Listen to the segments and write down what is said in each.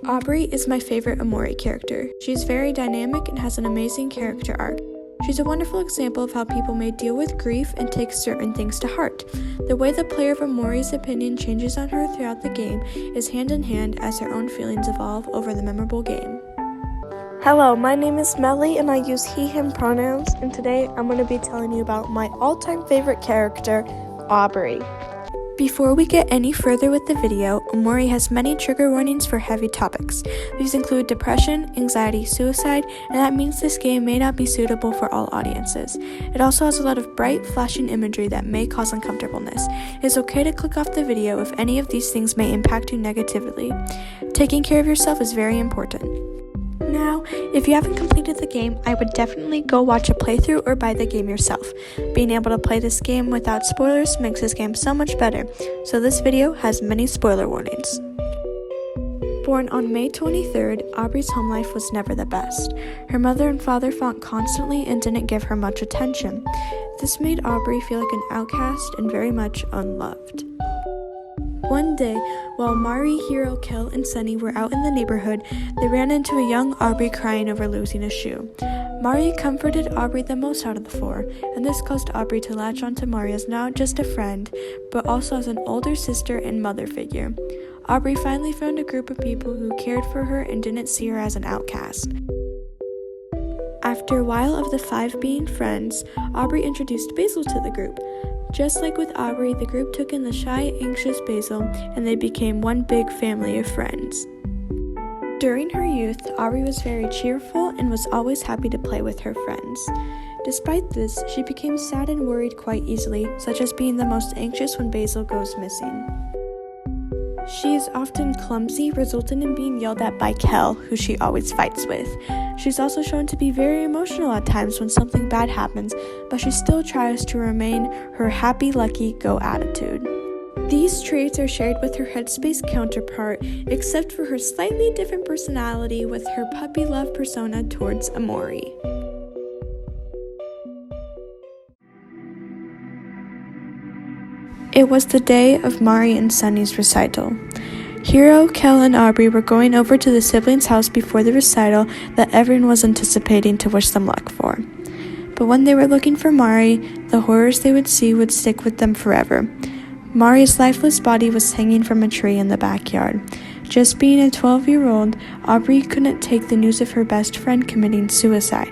Aubrey is my favorite OMORI character. She's very dynamic and has an amazing character arc. She's a wonderful example of how people may deal with grief and take certain things to heart. The way the player of OMORI's opinion changes on her throughout the game is hand in hand as her own feelings evolve over the memorable game. Hello, my name is Melly and I use he, him pronouns, and today I'm going to be telling you about my all-time favorite character, Aubrey. Before we get any further with the video, OMORI has many trigger warnings for heavy topics. These include depression, anxiety, suicide, and that means this game may not be suitable for all audiences. It also has a lot of bright, flashing imagery that may cause uncomfortableness. It is okay to click off the video if any of these things may impact you negatively. Taking care of yourself is very important. Now, if you haven't completed the game, I would definitely go watch a playthrough or buy the game yourself. Being able to play this game without spoilers makes this game so much better, so this video has many spoiler warnings. Born on May 23rd, Aubrey's home life was never the best. Her mother and father fought constantly and didn't give her much attention. This made Aubrey feel like an outcast and very much unloved. One day, while Mari, Hiro, Kel, and Sunny were out in the neighborhood, they ran into a young Aubrey crying over losing a shoe. Mari comforted Aubrey the most out of the four, and this caused Aubrey to latch onto Mari as not just a friend, but also as an older sister and mother figure. Aubrey finally found a group of people who cared for her and didn't see her as an outcast. After a while of the five being friends, Aubrey introduced Basil to the group. Just like with Aubrey, the group took in the shy, anxious Basil, and they became one big family of friends. During her youth, Aubrey was very cheerful and was always happy to play with her friends. Despite this, she became sad and worried quite easily, such as being the most anxious when Basil goes missing. She is often clumsy, resulting in being yelled at by Kel, who she always fights with. She's also shown to be very emotional at times when something bad happens, but she still tries to remain her happy-lucky-go attitude. These traits are shared with her Headspace counterpart, except for her slightly different personality with her puppy love persona towards OMORI. It was the day of Mari and Sunny's recital. Hiro, Kel, and Aubrey were going over to the siblings' house before the recital that everyone was anticipating to wish them luck for. But when they were looking for Mari, the horrors they would see would stick with them forever. Mari's lifeless body was hanging from a tree in the backyard. Just being a 12-year-old, Aubrey couldn't take the news of her best friend committing suicide.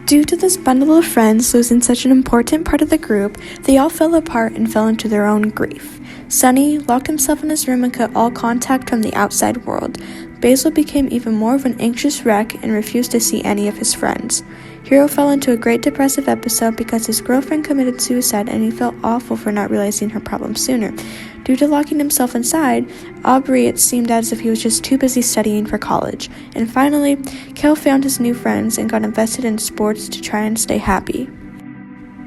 Due to this bundle of friends losing such an important part of the group, they all fell apart and fell into their own grief. Sunny locked himself in his room and cut all contact from the outside world. Basil became even more of an anxious wreck and refused to see any of his friends. Hiro fell into a great depressive episode because his girlfriend committed suicide and he felt awful for not realizing her problem sooner. Due to locking himself inside, Aubrey, it seemed as if he was just too busy studying for college. And finally, Kel found his new friends and got invested in sports to try and stay happy.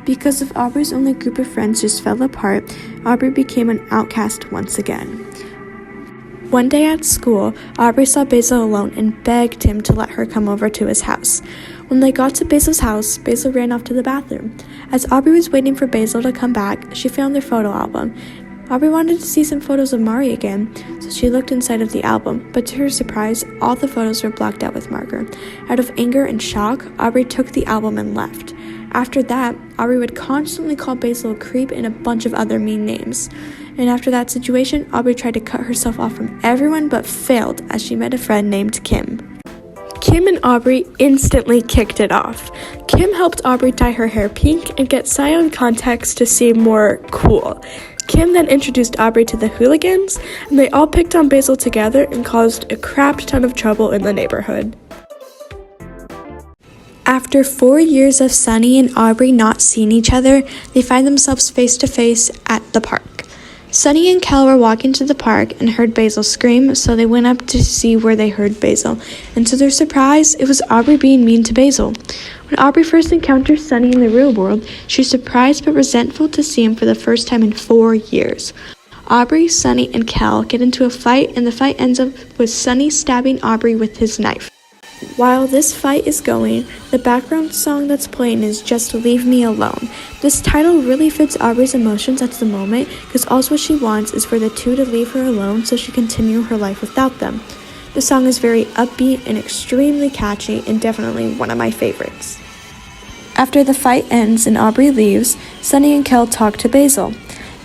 Because of Aubrey's only group of friends just fell apart, Aubrey became an outcast once again. One day at school, Aubrey saw Basil alone and begged him to let her come over to his house. When they got to Basil's house, Basil ran off to the bathroom. As Aubrey was waiting for Basil to come back, she found their photo album. Aubrey wanted to see some photos of Mari again, so she looked inside of the album, but to her surprise, all the photos were blacked out with marker. Out of anger and shock, Aubrey took the album and left. After that, Aubrey would constantly call Basil a creep and a bunch of other mean names. And after that situation, Aubrey tried to cut herself off from everyone but failed as she met a friend named Kim. Kim and Aubrey instantly kicked it off. Kim helped Aubrey dye her hair pink and get cyan contacts to seem more cool. Kim then introduced Aubrey to the hooligans, and they all picked on Basil together and caused a crap ton of trouble in the neighborhood. After 4 years of Sunny and Aubrey not seeing each other, they find themselves face to face at the park. Sunny and Kel were walking to the park and heard Basil scream, so they went up to see where they heard Basil, and to their surprise, it was Aubrey being mean to Basil. When Aubrey first encounters Sunny in the real world, she's surprised but resentful to see him for the first time in 4 years. Aubrey, Sunny, and Kel get into a fight, and the fight ends up with Sunny stabbing Aubrey with his knife. While this fight is going, the background song that's playing is Just Leave Me Alone. This title really fits Aubrey's emotions at the moment because all what she wants is for the two to leave her alone so she can continue her life without them. The song is very upbeat and extremely catchy and definitely one of my favorites. After the fight ends and Aubrey leaves, Sunny and Kel talk to Basil.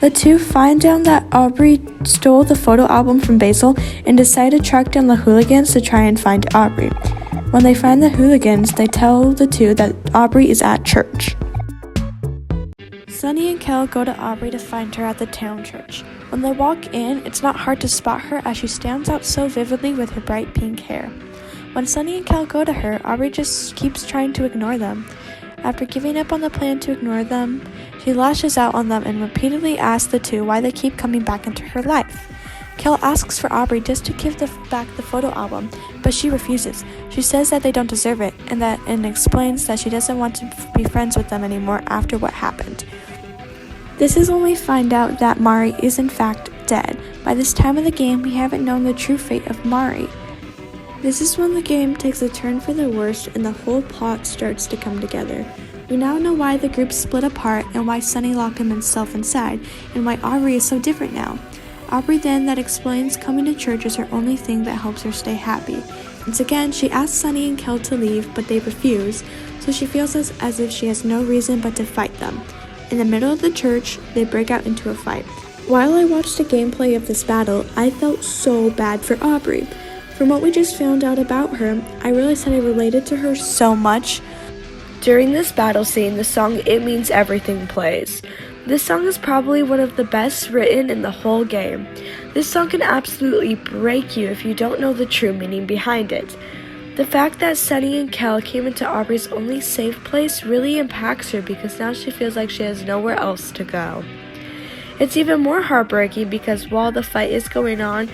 The two find out that Aubrey stole the photo album from Basil and decide to track down the hooligans to try and find Aubrey. When they find the hooligans, they tell the two that Aubrey is at church. Sunny and Kel go to Aubrey to find her at the town church. When they walk in, it's not hard to spot her as she stands out so vividly with her bright pink hair. When Sunny and Kel go to her, Aubrey just keeps trying to ignore them. After giving up on the plan to ignore them, she lashes out on them and repeatedly asks the two why they keep coming back into her life. Kel asks for Aubrey just to give back the photo album, but she refuses. She says that they don't deserve it and explains that she doesn't want to be friends with them anymore after what happened. This is when we find out that Mari is in fact dead. By this time of the game, we haven't known the true fate of Mari. This is when the game takes a turn for the worst and the whole plot starts to come together. We now know why the group split apart and why Sunny locked himself inside, and why Aubrey is so different now. Aubrey then that explains coming to church is her only thing that helps her stay happy. Once again, she asks Sunny and Kel to leave, but they refuse, so she feels as if she has no reason but to fight them. In the middle of the church, they break out into a fight. While I watched the gameplay of this battle, I felt so bad for Aubrey. From what we just found out about her, I realized that I related to her so much. During this battle scene, the song It Means Everything plays. This song is probably one of the best written in the whole game. This song can absolutely break you if you don't know the true meaning behind it. The fact that Sunny and Kel came into Aubrey's only safe place really impacts her because now she feels like she has nowhere else to go. It's even more heartbreaking because while the fight is going on,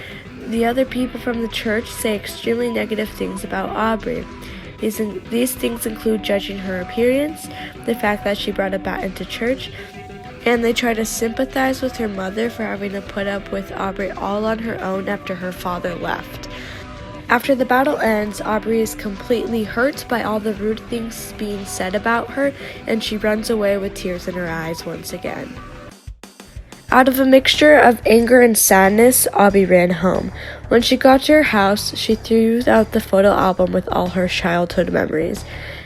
the other people from the church say extremely negative things about Aubrey. These things include judging her appearance, the fact that she brought a bat into church, and they try to sympathize with her mother for having to put up with Aubrey all on her own after her father left. After the battle ends, Aubrey is completely hurt by all the rude things being said about her, and she runs away with tears in her eyes once again. Out of a mixture of anger and sadness, Aubrey ran home. When she got to her house, she threw out the photo album with all her childhood memories.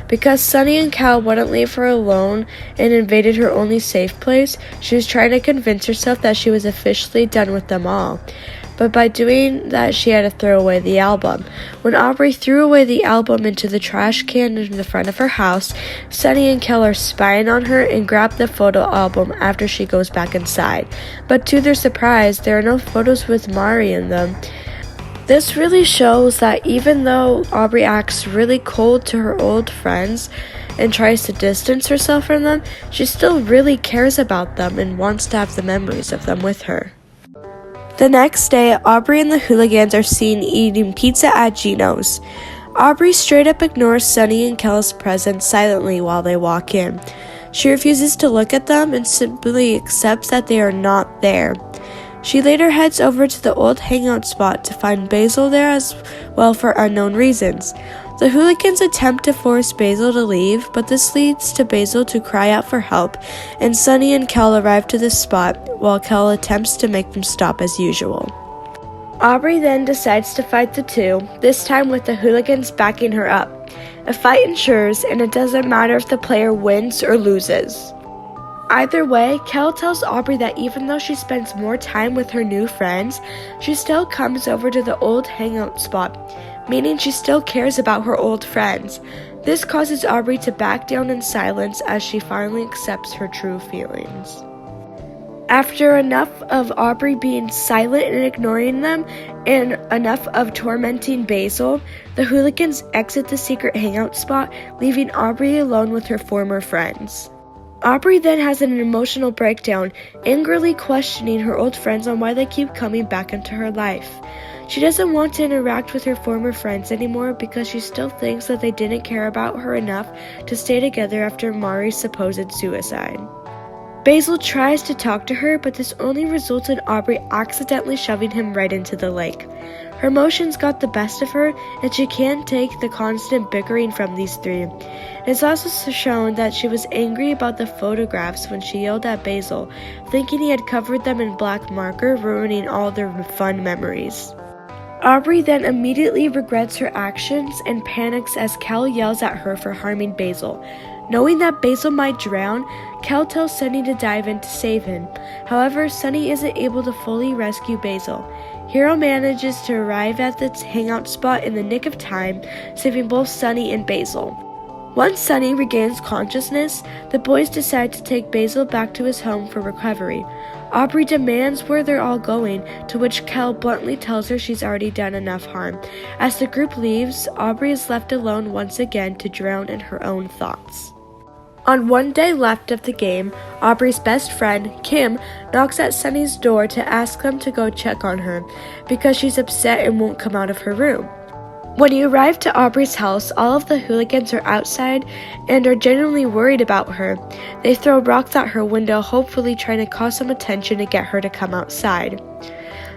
Because Sunny and Kel wouldn't leave her alone and invaded her only safe place, she was trying to convince herself that she was officially done with them all. But by doing that, she had to throw away the album. When Aubrey threw away the album into the trash can in the front of her house, Sunny and Kel are spying on her and grab the photo album after she goes back inside. But to their surprise, there are no photos with Mari in them. This really shows that even though Aubrey acts really cold to her old friends and tries to distance herself from them, she still really cares about them and wants to have the memories of them with her. The next day, Aubrey and the hooligans are seen eating pizza at Gino's. Aubrey straight up ignores Sunny and Kel's presence silently while they walk in. She refuses to look at them and simply accepts that they are not there. She later heads over to the old hangout spot to find Basil there as well for unknown reasons. The hooligans attempt to force Basil to leave, but this leads to Basil to cry out for help, and Sunny and Kel arrive to the spot while Kel attempts to make them stop as usual. Aubrey then decides to fight the two, this time with the hooligans backing her up. A fight ensures, and it doesn't matter if the player wins or loses. Either way, Kel tells Aubrey that even though she spends more time with her new friends, she still comes over to the old hangout spot, meaning she still cares about her old friends. This causes Aubrey to back down in silence as she finally accepts her true feelings. After enough of Aubrey being silent and ignoring them, and enough of tormenting Basil, the hooligans exit the secret hangout spot, leaving Aubrey alone with her former friends. Aubrey then has an emotional breakdown, angrily questioning her old friends on why they keep coming back into her life. She doesn't want to interact with her former friends anymore because she still thinks that they didn't care about her enough to stay together after Mari's supposed suicide. Basil tries to talk to her, but this only results in Aubrey accidentally shoving him right into the lake. Her emotions got the best of her, and she can't take the constant bickering from these three. It's also shown that she was angry about the photographs when she yelled at Basil, thinking he had covered them in black marker, ruining all their fun memories. Aubrey then immediately regrets her actions and panics as Kel yells at her for harming Basil. Knowing that Basil might drown, Kel tells Sunny to dive in to save him. However, Sunny isn't able to fully rescue Basil. Hero manages to arrive at the hangout spot in the nick of time, saving both Sunny and Basil. Once Sunny regains consciousness, the boys decide to take Basil back to his home for recovery. Aubrey demands where they're all going, to which Kel bluntly tells her she's already done enough harm. As the group leaves, Aubrey is left alone once again to drown in her own thoughts. On one day left of the game, Aubrey's best friend, Kim, knocks at Sunny's door to ask them to go check on her, because she's upset and won't come out of her room. When you arrive to Aubrey's house, all of the hooligans are outside and are genuinely worried about her. They throw rocks at her window, hopefully trying to cause some attention to get her to come outside.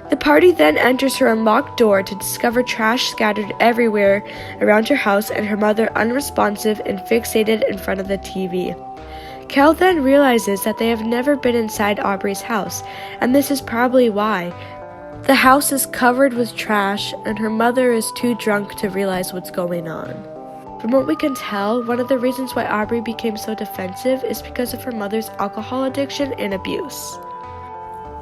The party then enters her unlocked door to discover trash scattered everywhere around her house and her mother unresponsive and fixated in front of the TV. Kel then realizes that they have never been inside Aubrey's house, and this is probably why. The house is covered with trash, and her mother is too drunk to realize what's going on. From what we can tell, one of the reasons why Aubrey became so defensive is because of her mother's alcohol addiction and abuse.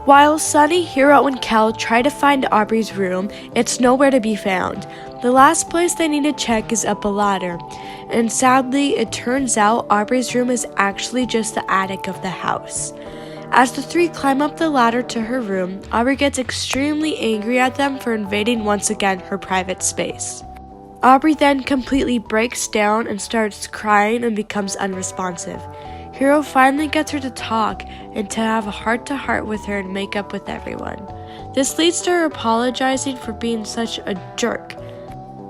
While Sunny, Hero, and Kel try to find Aubrey's room, it's nowhere to be found. The last place they need to check is up a ladder, and sadly, it turns out Aubrey's room is actually just the attic of the house. As the three climb up the ladder to her room, Aubrey gets extremely angry at them for invading once again her private space. Aubrey then completely breaks down and starts crying and becomes unresponsive. Hero finally gets her to talk and to have a heart-to-heart with her and make up with everyone. This leads to her apologizing for being such a jerk.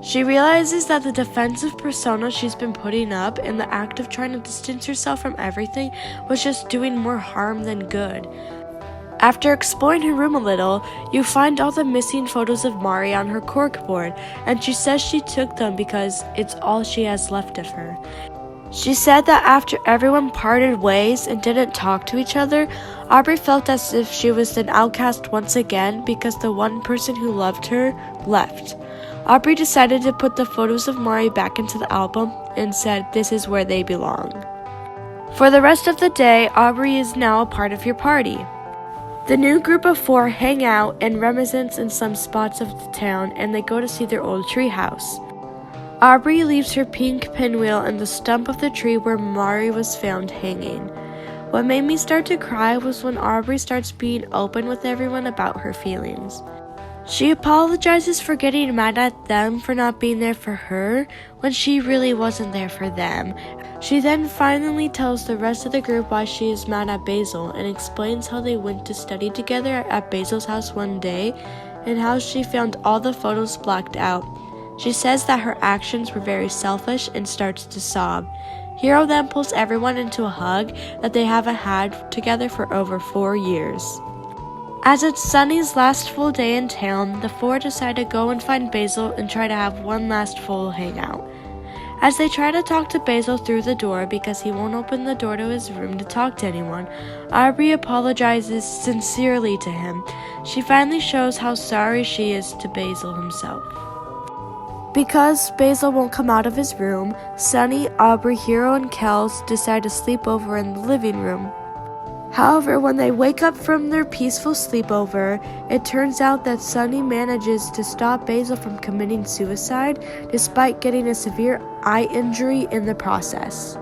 She realizes that the defensive persona she's been putting up in the act of trying to distance herself from everything was just doing more harm than good. After exploring her room a little, you find all the missing photos of Mari on her corkboard, and she says she took them because it's all she has left of her. She said that after everyone parted ways and didn't talk to each other, Aubrey felt as if she was an outcast once again because the one person who loved her left. Aubrey decided to put the photos of Mari back into the album and said this is where they belong. For the rest of the day, Aubrey is now a part of your party. The new group of 4 hang out and reminisce in some spots of the town, and they go to see their old treehouse. Aubrey leaves her pink pinwheel in the stump of the tree where Mari was found hanging. What made me start to cry was when Aubrey starts being open with everyone about her feelings. She apologizes for getting mad at them for not being there for her when she really wasn't there for them. She then finally tells the rest of the group why she is mad at Basil and explains how they went to study together at Basil's house one day and how she found all the photos blacked out. She says that her actions were very selfish and starts to sob. Hero then pulls everyone into a hug that they haven't had together for over 4 years. As it's Sunny's last full day in town, the 4 decide to go and find Basil and try to have one last full hangout. As they try to talk to Basil through the door because he won't open the door to his room to talk to anyone, Aubrey apologizes sincerely to him. She finally shows how sorry she is to Basil himself. Because Basil won't come out of his room, Sunny, Aubrey, Hero, and Kels decide to sleep over in the living room. However, when they wake up from their peaceful sleepover, it turns out that Sunny manages to stop Basil from committing suicide despite getting a severe eye injury in the process.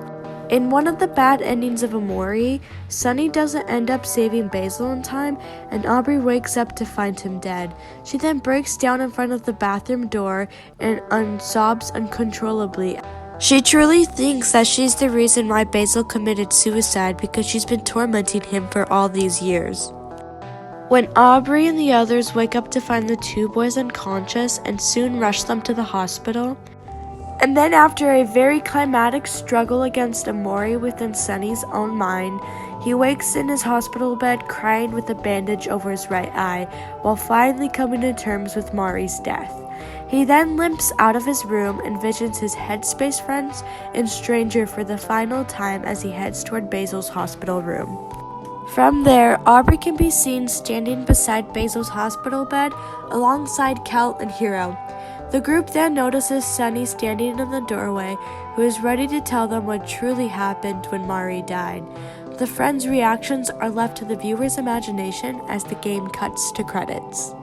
In one of the bad endings of OMORI, Sunny doesn't end up saving Basil in time, and Aubrey wakes up to find him dead. She then breaks down in front of the bathroom door and sobs uncontrollably. She truly thinks that she's the reason why Basil committed suicide because she's been tormenting him for all these years. When Aubrey and the others wake up to find the 2 boys unconscious and soon rush them to the hospital, and then after a very climatic struggle against OMORI within Sunny's own mind, He wakes in his hospital bed crying with a bandage over his right eye, while finally coming to terms with Maury's death. He then limps out of his room and visions his headspace friends and stranger for the final time as he heads toward Basil's hospital room. From there, Aubrey can be seen standing beside Basil's hospital bed alongside Kel and Hero. The group then notices Sunny standing in the doorway, who is ready to tell them what truly happened when Maury died. The friends' reactions are left to the viewer's imagination as the game cuts to credits.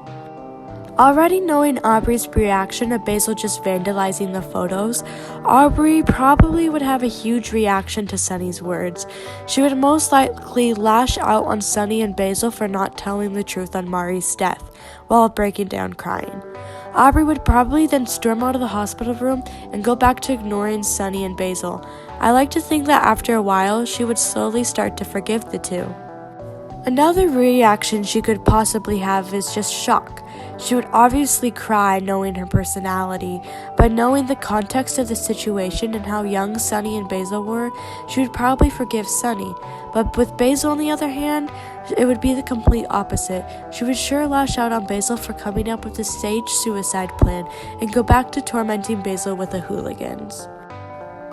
Already knowing Aubrey's reaction to Basil just vandalizing the photos, Aubrey probably would have a huge reaction to Sunny's words. She would most likely lash out on Sunny and Basil for not telling the truth on Maury's death, while breaking down crying. Aubrey would probably then storm out of the hospital room and go back to ignoring Sunny and Basil. I like to think that after a while, she would slowly start to forgive the two. Another reaction she could possibly have is just shock. She would obviously cry knowing her personality, but knowing the context of the situation and how young Sunny and Basil were, she would probably forgive Sunny. But with Basil on the other hand, it would be the complete opposite. She would sure lash out on Basil for coming up with a staged suicide plan and go back to tormenting Basil with the hooligans.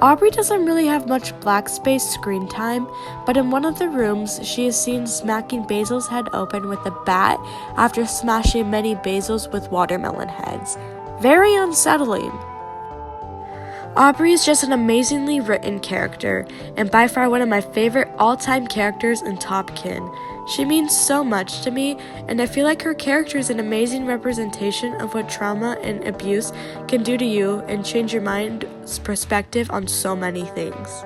Aubrey doesn't really have much black space screen time, but in one of the rooms, she is seen smacking Basil's head open with a bat after smashing many Basils with watermelon heads. Very unsettling. Aubrey is just an amazingly written character, and by far one of my favorite all-time characters in Top Kin. She means so much to me, and I feel like her character is an amazing representation of what trauma and abuse can do to you and change your mind's perspective on so many things.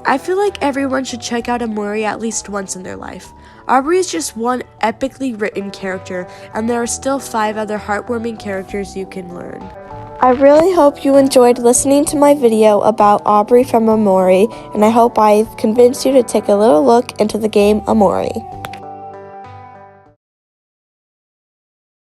I feel like everyone should check out OMORI at least once in their life. Aubrey is just one epically written character, and there are still 5 other heartwarming characters you can learn. I really hope you enjoyed listening to my video about Aubrey from OMORI, and I hope I've convinced you to take a little look into the game OMORI.